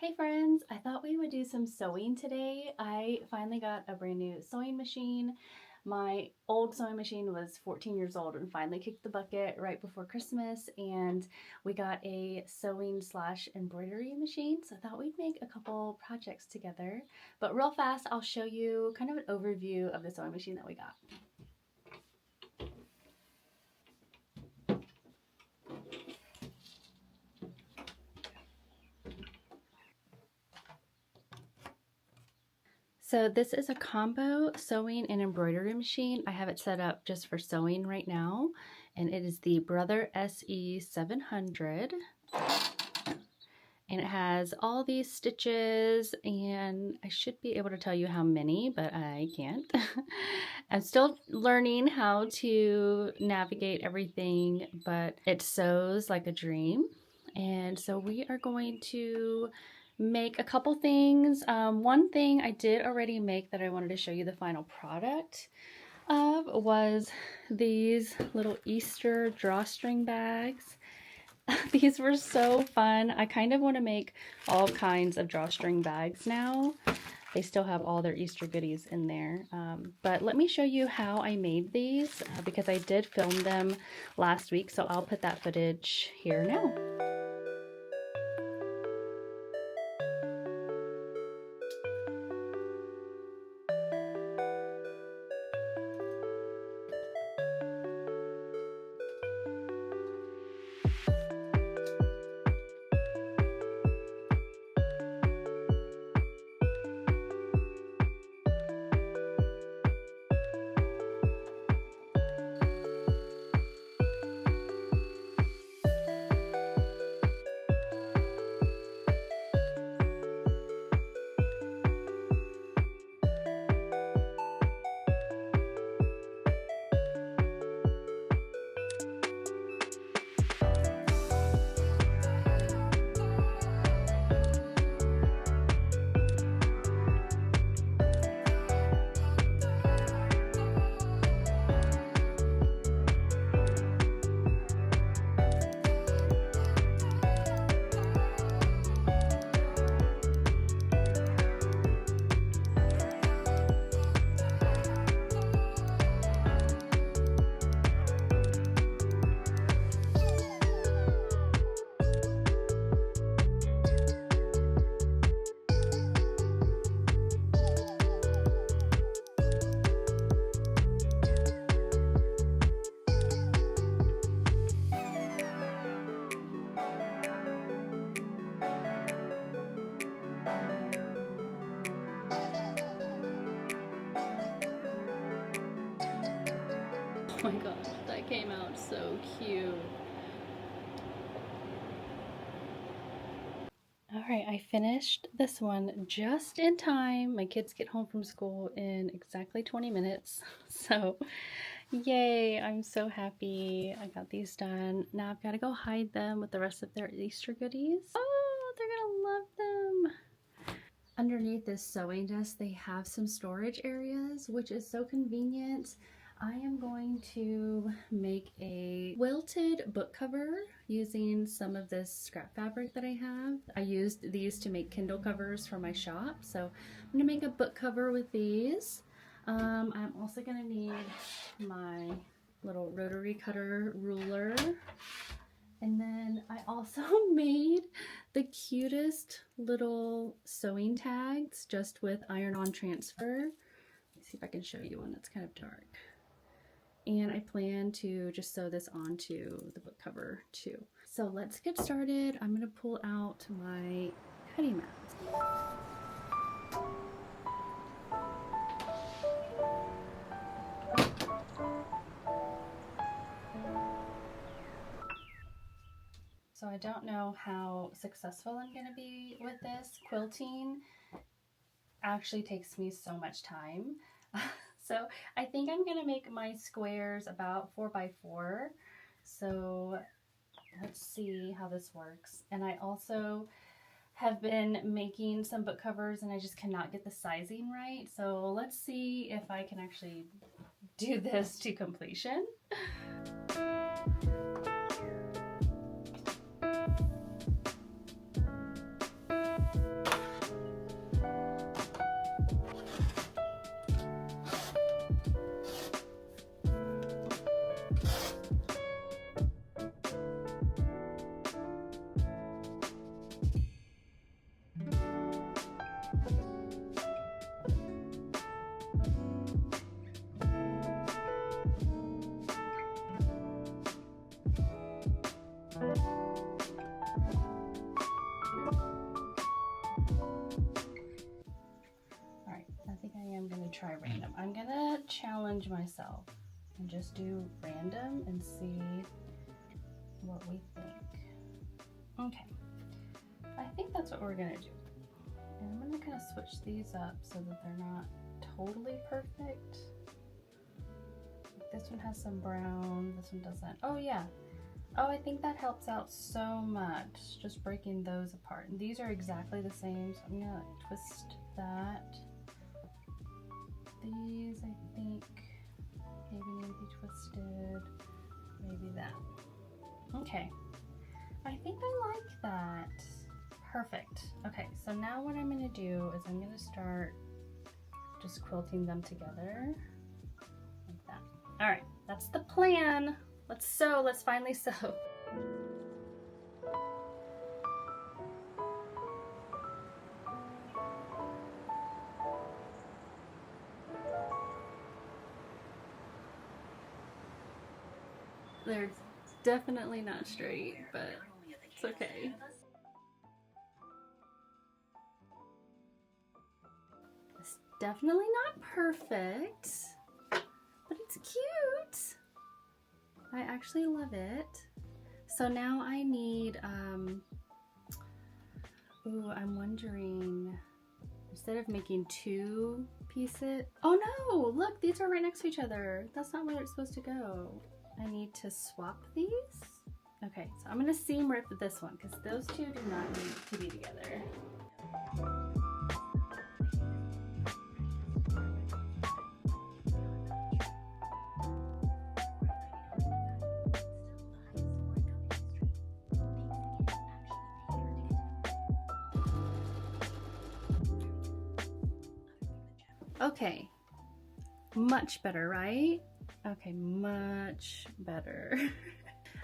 Hey friends, I thought we would do some sewing today. I finally got a brand new sewing machine. My old sewing machine was 14 years old and finally kicked the bucket right before Christmas, and we got a sewing slash embroidery machine. So I thought we'd make a couple projects together. But real fast, I'll show you kind of an overview of the sewing machine that we got. So this is a combo sewing and embroidery machine. I have it set up just for sewing right now, and it is the Brother SE 700. And it has all these stitches, and I should be able to tell you how many, but I can't. I'm still learning how to navigate everything, but it sews like a dream. And so we are going to make a couple things. One thing I did already make that I wanted to show you the final product of was these little Easter drawstring bags. These were so fun. I kind of want to make all kinds of drawstring bags now. They still have all their Easter goodies in there. But let me show you how I made these because I did film them last week, so I'll put that footage here now. Oh my gosh, that came out so cute. Alright, I finished this one just in time. My kids get home from school in exactly 20 minutes. So, yay, I'm so happy I got these done. Now I've got to go hide them with the rest of their Easter goodies. Oh, they're gonna love them. Underneath this sewing desk, they have some storage areas, which is so convenient. I am going to make a quilted book cover using some of this scrap fabric that I have. I used these to make Kindle covers for my shop, so I'm going to make a book cover with these. I'm also going to need my little rotary cutter ruler. And then I also made the cutest little sewing tags just with iron-on transfer. Let me see if I can show you one that's kind of dark. And I plan to just sew this onto the book cover too. So let's get started. I'm gonna pull out my cutting mat. So I don't know how successful I'm gonna be with this. Quilting actually takes me so much time. So I think I'm gonna make my squares about 4x4. So let's see how this works. And I also have been making some book covers and I just cannot get the sizing right. So let's see if I can actually do this to completion. try random. I'm gonna challenge myself and just do random and see what we think. Okay, I think that's what we're gonna do. And I'm gonna kind of switch these up so that they're not totally perfect. This one has some brown, this one doesn't. Oh yeah. Oh, I think that helps out so much, just breaking those apart. And these are exactly the same, so I'm gonna twist that. These, I think, maybe need to be twisted. Maybe that. Okay. I think I like that. Perfect. Okay, so now what I'm gonna do is I'm gonna start just quilting them together like that. All right, that's the plan. Let's sew, let's finally sew. They're definitely not straight, but it's okay. It's definitely not perfect, but it's cute. I actually love it. So now I need, ooh, I'm wondering, instead of making 2 pieces, oh no, look, these are right next to each other. That's not where it's supposed to go. I need to swap these. Okay, so I'm gonna seam rip this one because those 2 do not need to be together. Okay, much better, right? Okay, much better.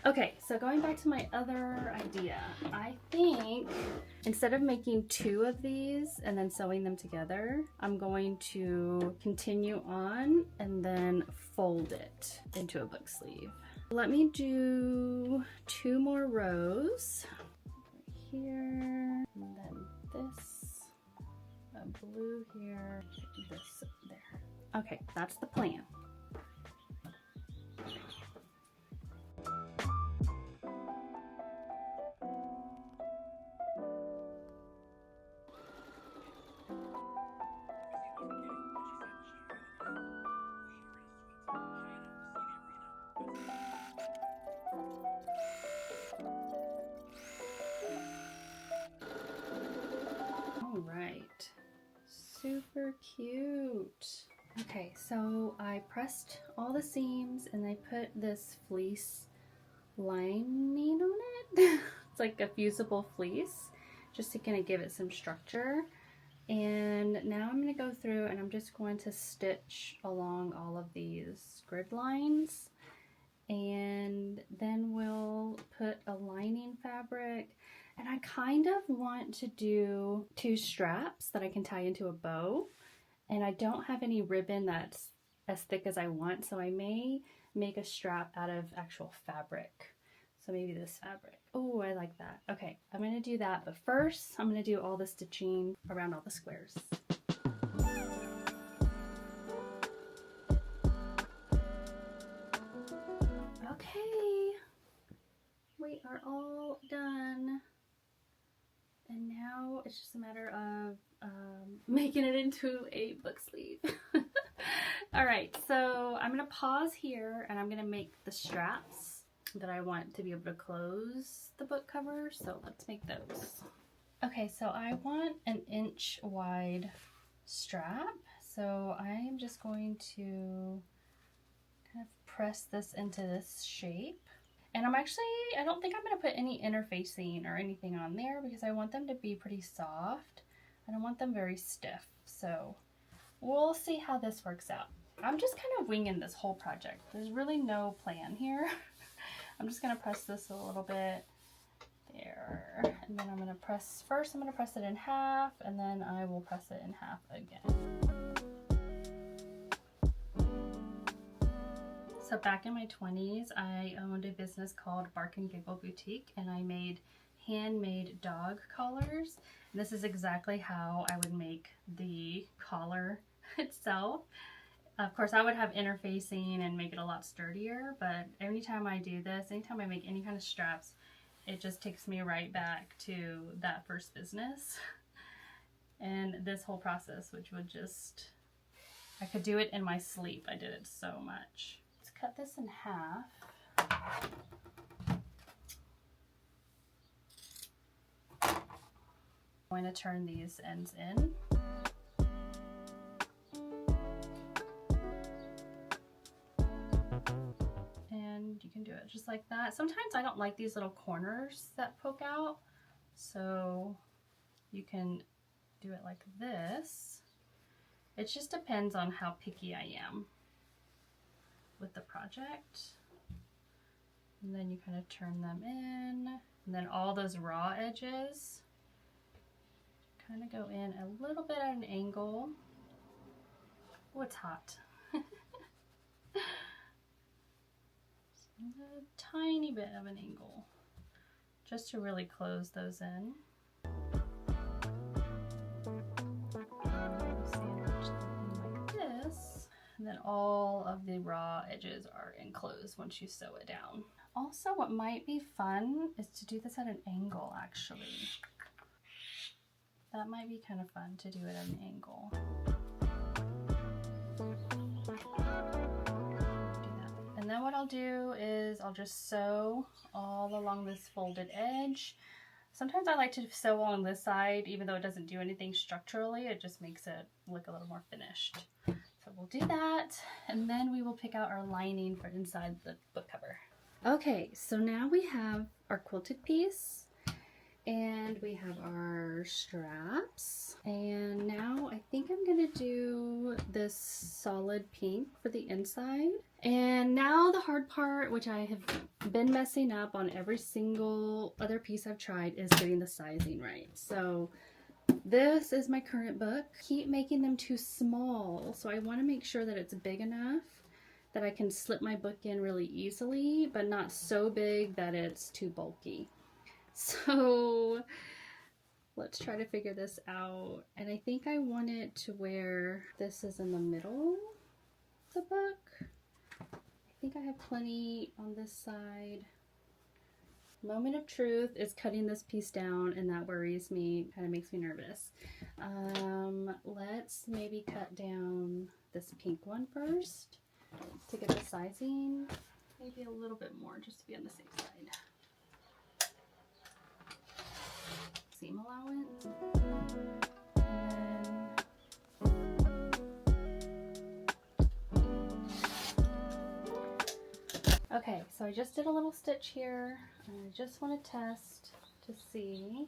Okay, so going back to my other idea, I think instead of making 2 of these and then sewing them together, I'm going to continue on and then fold it into a book sleeve. Let me do 2 more rows here, and then this, a blue here, this there. Okay, that's the plan. All right, super cute. Okay, so I pressed all the seams and I put this fleece lining on it. It's like a fusible fleece, just to kind of give it some structure. And now I'm going to go through and I'm just going to stitch along all of these grid lines, and then we'll put a lining fabric. And I kind of want to do 2 straps that I can tie into a bow, and I don't have any ribbon that's as thick as I want, so I may make a strap out of actual fabric. So maybe this fabric. Oh, I like that. Okay, I'm gonna do that, but first I'm gonna do all the stitching around all the squares. Okay, we are all done. And now it's just a matter of making it into a book sleeve. All right, so I'm gonna pause here and I'm gonna make the straps that I want to be able to close the book cover. So let's make those. Okay, so I want an inch wide strap. So I am just going to kind of press this into this shape. And I don't think I'm going to put any interfacing or anything on there because I want them to be pretty soft. I don't want them very stiff. So we'll see how this works out. I'm just kind of winging this whole project. There's really no plan here. I'm just going to press this a little bit there. And then I'm going to press, first I'm going to press it in half, and then I will press it in half again. So back in my 20s, I owned a business called Bark and Giggle Boutique, and I made handmade dog collars. And this is exactly how I would make the collar itself. Of course, I would have interfacing and make it a lot sturdier, but anytime I do this, anytime I make any kind of straps, it just takes me right back to that first business and this whole process, which would just, I could do it in my sleep. I did it so much. Let's cut this in half. I'm going to turn these ends in. And you can do it just like that. Sometimes I don't like these little corners that poke out, so you can do it like this. It just depends on how picky I am with the project. And then you kind of turn them in, and then all those raw edges kind of go in a little bit at an angle. Oh, it's hot. A tiny bit of an angle, just to really close those in. Like this, and then all of the raw edges are enclosed once you sew it down. Also, what might be fun is to do this at an angle, actually. That might be kind of fun to do it at an angle. And then what I'll do is I'll just sew all along this folded edge. Sometimes I like to sew along this side, even though it doesn't do anything structurally, it just makes it look a little more finished. So we'll do that, and then we will pick out our lining for inside the book cover. Okay, so now we have our quilted piece, and we have our straps, and now I think I'm gonna do this solid pink for the inside. And now the hard part, which I have been messing up on every single other piece I've tried, is getting the sizing right. So this is my current book. Keep making them too small, so I want to make sure that it's big enough that I can slip my book in really easily, but not so big that it's too bulky. So let's try to figure this out. And I think I want it to where this is in the middle of the book. I think I have plenty on this side. Moment of truth is cutting this piece down, and that worries me, kind of makes me nervous. Let's maybe cut down this pink one first to get the sizing. Maybe a little bit more just to be on the safe side. Seam allowance. Okay, so I just did a little stitch here, and I just want to test to see.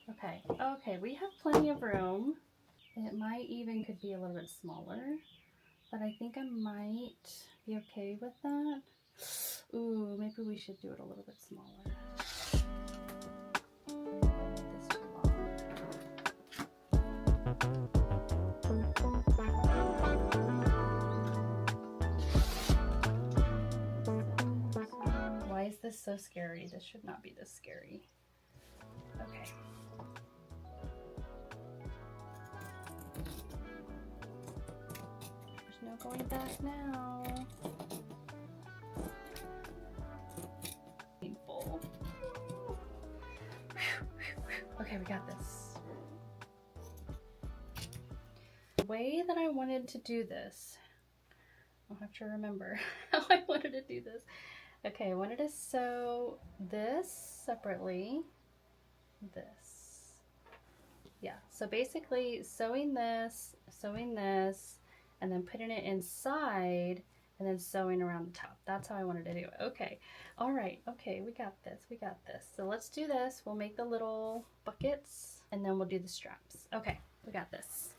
Okay, we have plenty of room. It might even could be a little bit smaller, but I think I might be okay with that. Ooh, maybe we should do it a little bit smaller. Why is this so scary? This should not be this scary. Okay. There's no going back now. Painful. Okay, we got this. The way that I wanted to do this, I'll have to remember how I wanted to do this. Okay, I wanted to sew this separately. This. Yeah, so basically sewing this, and then putting it inside, and then sewing around the top. That's how I wanted to do it. Okay, all right, okay, we got this. So let's do this. We'll make the little buckets, and then we'll do the straps. Okay, we got this.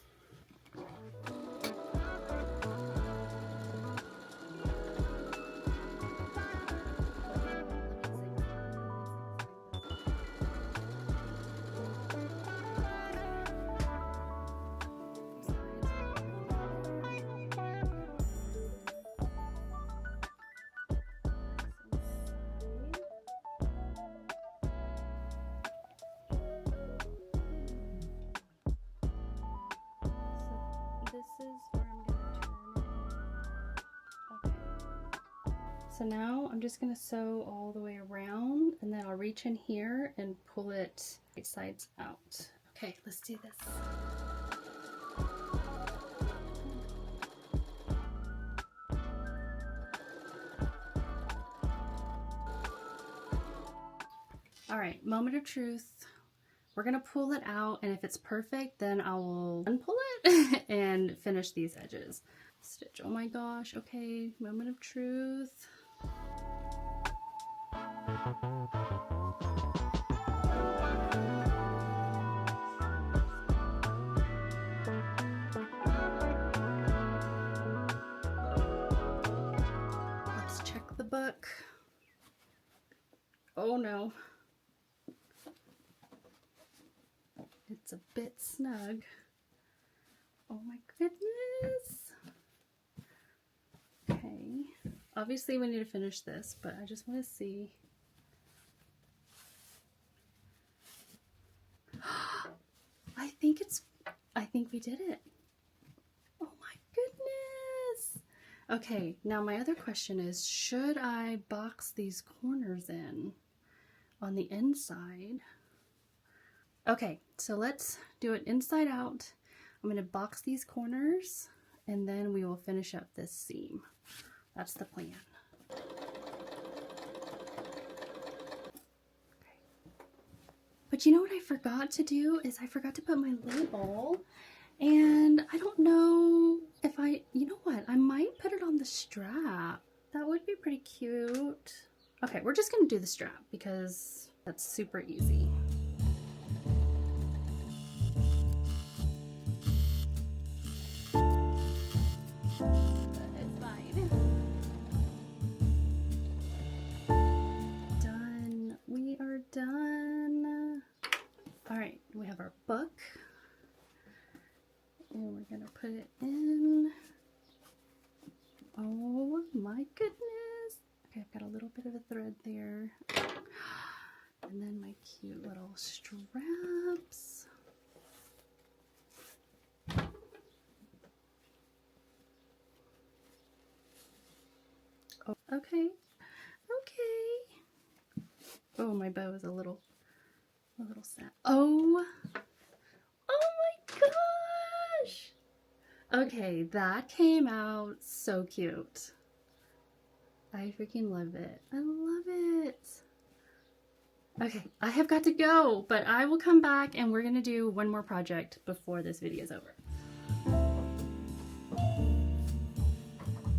So now I'm just going to sew all the way around, and then I'll reach in here and pull it right sides out. Okay, let's do this. All right, moment of truth. We're gonna pull it out, and if it's perfect, then I will unpull it and finish these edges. Stitch, oh my gosh, okay, moment of truth. Let's check the book. Oh no. It's a bit snug. Oh my goodness. Okay. Obviously we need to finish this, but I just want to see. I think we did it. Oh my goodness. Okay, now my other question is, should I box these corners in on the inside? Okay, so let's do it inside out. I'm going to box these corners, and then we will finish up this seam. That's the plan. Okay. But you know what I forgot to do is I forgot to put my label, and I don't know if you know what, I might put it on the strap. That would be pretty cute. Okay, we're just going to do the strap because that's super easy. Done. All right, we have our book, and we're gonna put it in. Oh my goodness. Okay, I've got a little bit of a thread there, and then my cute little straps. Oh, okay. Oh, my bow is a little sad. Oh my gosh. Okay, that came out so cute. I freaking love it. I love it. Okay, I have got to go, but I will come back and we're gonna do one more project before this video is over.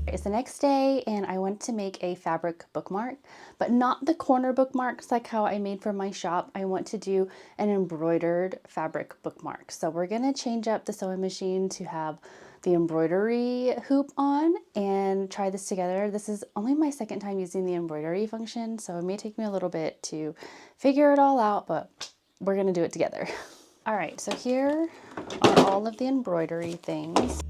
It's the next day and I went to make a fabric bookmark, but not the corner bookmarks like how I made for my shop. I want to do an embroidered fabric bookmark. So we're gonna change up the sewing machine to have the embroidery hoop on and try this together. This is only my second time using the embroidery function, so it may take me a little bit to figure it all out, but we're gonna do it together. All right, so here are all of the embroidery things.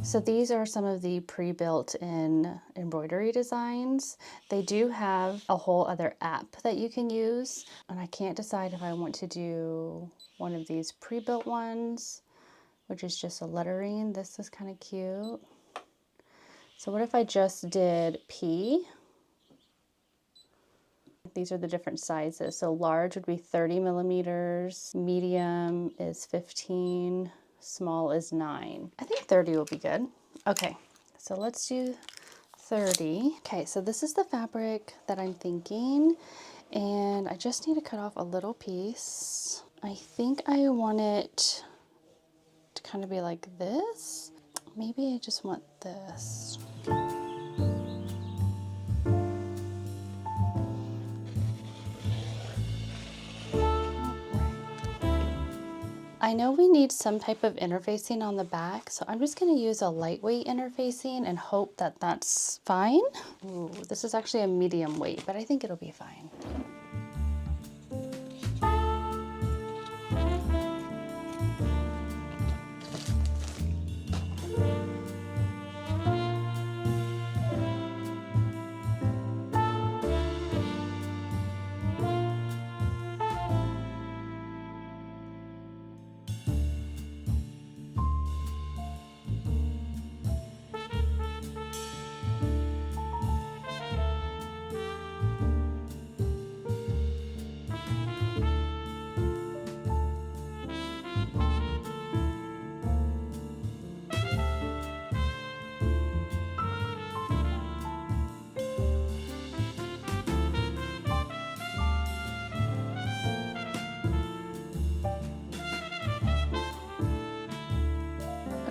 So these are some of the pre-built in embroidery designs. They do have a whole other app that you can use, and I can't decide if I want to do one of these pre-built ones, which is just a lettering. This is kind of cute. So what if I just did P? These are the different sizes. So large would be 30 millimeters, medium is 15, small is 9. I think 30 will be good. Okay, so let's do 30. Okay, so this is the fabric that I'm thinking, and I just need to cut off a little piece. I think I want it to kind of be like this. Maybe I just want this. I know we need some type of interfacing on the back, so I'm just going to use a lightweight interfacing and hope that that's fine. Ooh, this is actually a medium weight, but I think it'll be fine.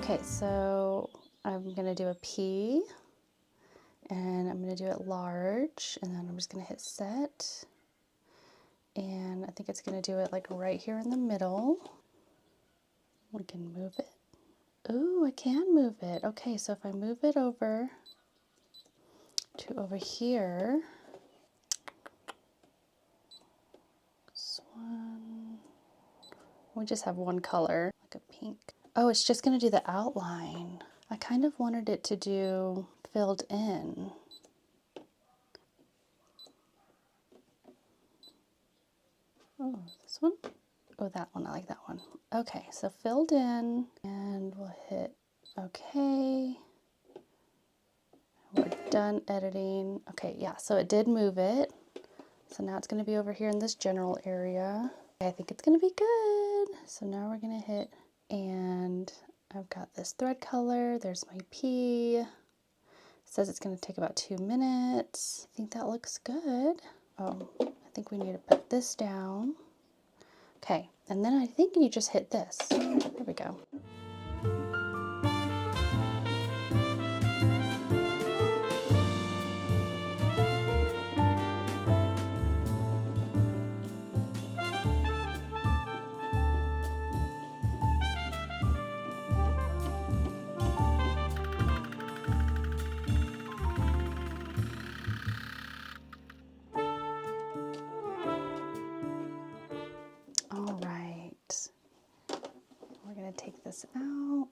Okay, so I'm gonna do a P, and I'm gonna do it large, and then I'm just gonna hit set, and I think it's gonna do it like right here in the middle. We can move it. Ooh, I can move it. Okay, so if I move it over to over here, this one, we just have one color, like a pink. Oh, it's just gonna do the outline. I kind of wanted it to do filled in. Oh, this one? Oh, that one, I like that one. Okay, so filled in, and we'll hit okay. We're done editing. Okay, yeah, so it did move it. So now it's gonna be over here in this general area. I think it's gonna be good. So now we're gonna hit, and I've got this thread color. There's my P. It says it's gonna take about 2 minutes. I think that looks good. Oh, I think we need to put this down. Okay, and then I think you just hit this. There we go. All right, we're gonna take this out.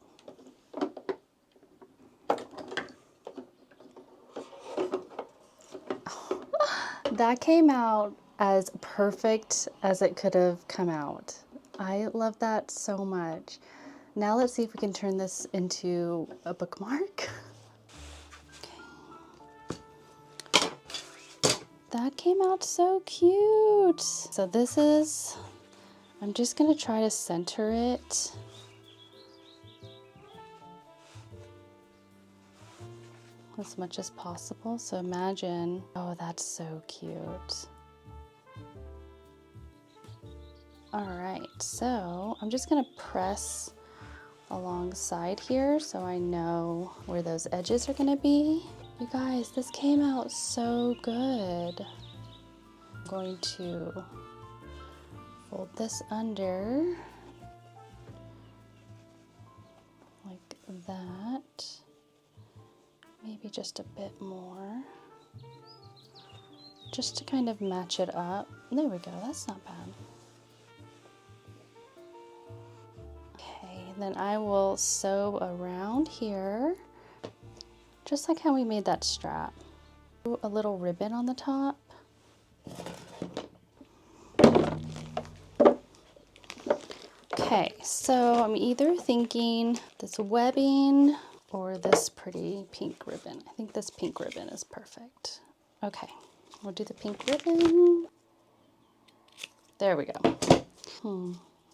That came out as perfect as it could have come out. I love that so much. Now let's see if we can turn this into a bookmark. Okay. That came out so cute. So this is, I'm just gonna try to center it. As much as possible. So imagine, oh, that's so cute. All right, so I'm just gonna press alongside here so I know where those edges are gonna be. You guys, this came out so good. I'm going to fold this under like that. Maybe just a bit more, just to kind of match it up. There we go, that's not bad. Okay, then I will sew around here, just like how we made that strap. A little ribbon on the top. Okay, so I'm either thinking this webbing or this pretty pink ribbon. I think this pink ribbon is perfect. Okay, we'll do the pink ribbon. There we go.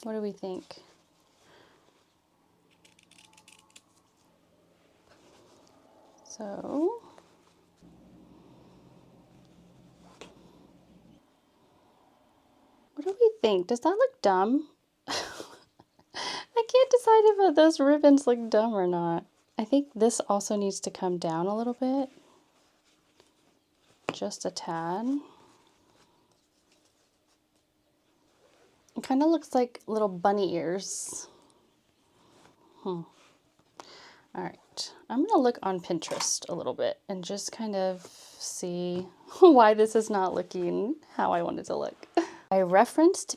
What do we think? So, what do we think? Does that look dumb? I can't decide if those ribbons look dumb or not. I think this also needs to come down a little bit. Just a tad. It kind of looks like little bunny ears. All right, I'm gonna look on Pinterest a little bit and just kind of see why this is not looking how I want it to look. I referenced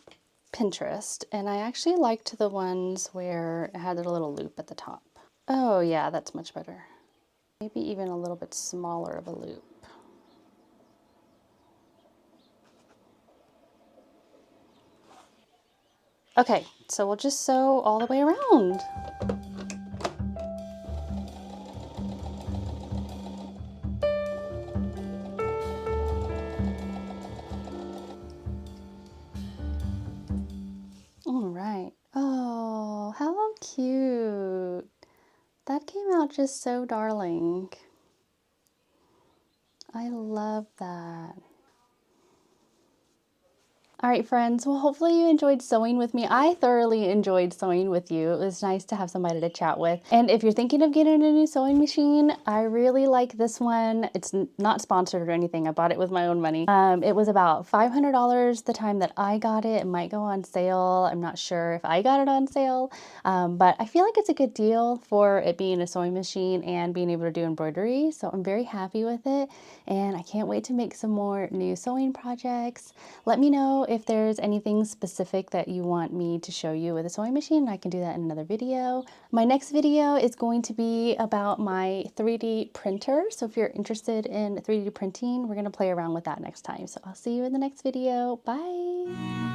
Pinterest and I actually liked the ones where it had a little loop at the top. Oh yeah, that's much better. Maybe even a little bit smaller of a loop. Okay, so we'll just sew all the way around. All right. Oh, how cute. That came out just so darling. I love that. All right, friends, well, hopefully you enjoyed sewing with me. I thoroughly enjoyed sewing with you. It was nice to have somebody to chat with. And if you're thinking of getting a new sewing machine, I really like this one. It's not sponsored or anything. I bought it with my own money. It was about $500 the time that I got it. It might go on sale. I'm not sure if I got it on sale, but I feel like it's a good deal for it being a sewing machine and being able to do embroidery. So I'm very happy with it, and I can't wait to make some more new sewing projects. Let me know if there's anything specific that you want me to show you with a sewing machine. I can do that in another video. My next video is going to be about my 3D printer. So if you're interested in 3D printing, we're going to play around with that next time. So I'll see you in the next video. Bye.